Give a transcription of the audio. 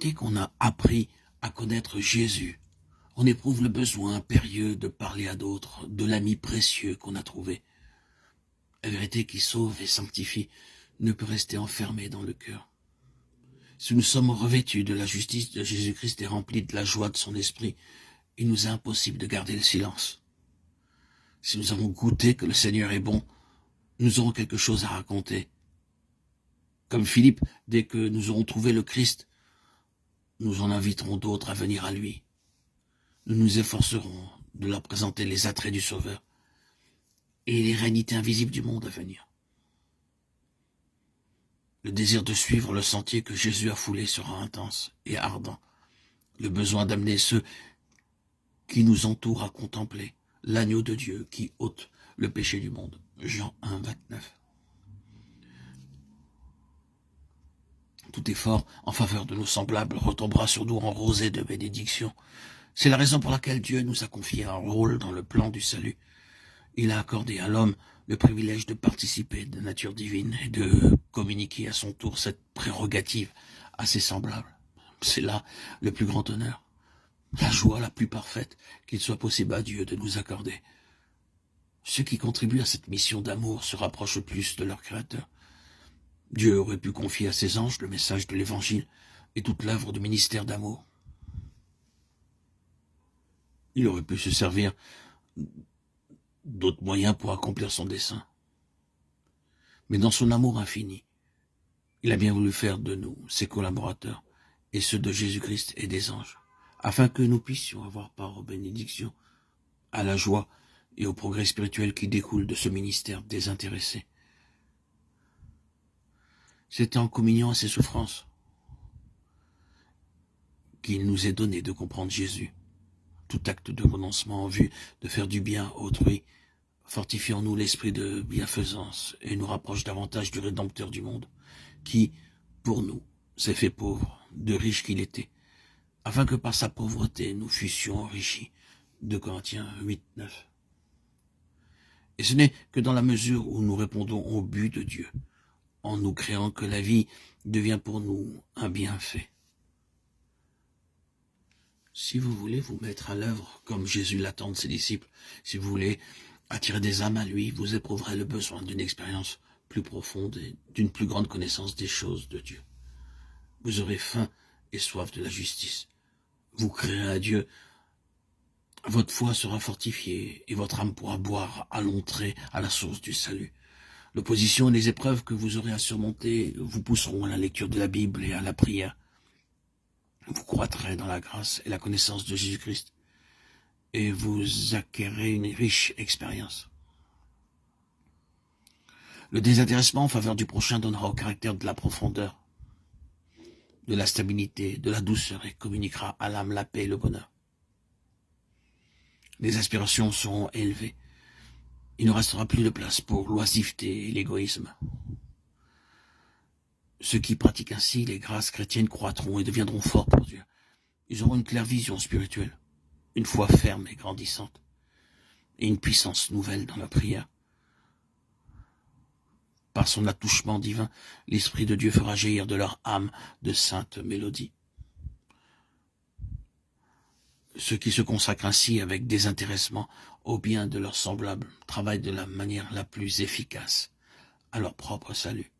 dès qu'on a appris à connaître Jésus, on éprouve le besoin impérieux de parler à d'autres, de l'ami précieux qu'on a trouvé. La vérité qui sauve et sanctifie ne peut rester enfermée dans le cœur. Si nous sommes revêtus de la justice de Jésus-Christ et remplis de la joie de son esprit, il nous est impossible de garder le silence. Si nous avons goûté que le Seigneur est bon, nous aurons quelque chose à raconter. Comme Philippe, dès que nous aurons trouvé le Christ, nous en inviterons d'autres à venir à lui. Nous nous efforcerons de leur présenter les attraits du Sauveur et les réalités invisibles du monde à venir. Le désir de suivre le sentier que Jésus a foulé sera intense et ardent. Le besoin d'amener ceux qui nous entourent à contempler l'agneau de Dieu qui ôte le péché du monde. Jean 1, 29. Tout effort en faveur de nos semblables retombera sur nous en rosée de bénédiction. C'est la raison pour laquelle Dieu nous a confié un rôle dans le plan du salut. Il a accordé à l'homme le privilège de participer de nature divine et de communiquer à son tour cette prérogative à ses semblables. C'est là le plus grand honneur, la joie la plus parfaite qu'il soit possible à Dieu de nous accorder. Ceux qui contribuent à cette mission d'amour se rapprochent plus de leur Créateur. Dieu aurait pu confier à ses anges le message de l'Évangile et toute l'œuvre du ministère d'amour. Il aurait pu se servir d'autres moyens pour accomplir son dessein. Mais dans son amour infini, il a bien voulu faire de nous ses collaborateurs et ceux de Jésus-Christ et des anges, afin que nous puissions avoir part aux bénédictions, à la joie et au progrès spirituel qui découlent de ce ministère désintéressé. C'est en communiant à ses souffrances qu'il nous est donné de comprendre Jésus. Tout acte de renoncement en vue de faire du bien à autrui fortifie en nous l'esprit de bienfaisance et nous rapproche davantage du Rédempteur du monde, qui, pour nous, s'est fait pauvre, de riche qu'il était, afin que par sa pauvreté nous fussions enrichis. 2 Corinthiens 8, 9. Et ce n'est que dans la mesure où nous répondons au but de Dieu, en nous créant que la vie devient pour nous un bienfait. Si vous voulez vous mettre à l'œuvre comme Jésus l'attend de ses disciples, si vous voulez attirer des âmes à lui, vous éprouverez le besoin d'une expérience plus profonde et d'une plus grande connaissance des choses de Dieu. Vous aurez faim et soif de la justice. Vous crierez à Dieu, votre foi sera fortifiée et votre âme pourra boire à l'entrée à la source du salut. L'opposition et les épreuves que vous aurez à surmonter vous pousseront à la lecture de la Bible et à la prière. Vous croîtrez dans la grâce et la connaissance de Jésus-Christ et vous acquérez une riche expérience. Le désintéressement en faveur du prochain donnera au caractère de la profondeur, de la stabilité, de la douceur et communiquera à l'âme la paix et le bonheur. Les aspirations seront élevées. Il ne restera plus de place pour l'oisiveté et l'égoïsme. Ceux qui pratiquent ainsi les grâces chrétiennes croîtront et deviendront forts pour Dieu. Ils auront une claire vision spirituelle, une foi ferme et grandissante, et une puissance nouvelle dans la prière. Par son attouchement divin, l'Esprit de Dieu fera jaillir de leur âme de saintes mélodies. Ceux qui se consacrent ainsi avec désintéressement au bien de leurs semblables travaillent de la manière la plus efficace à leur propre salut.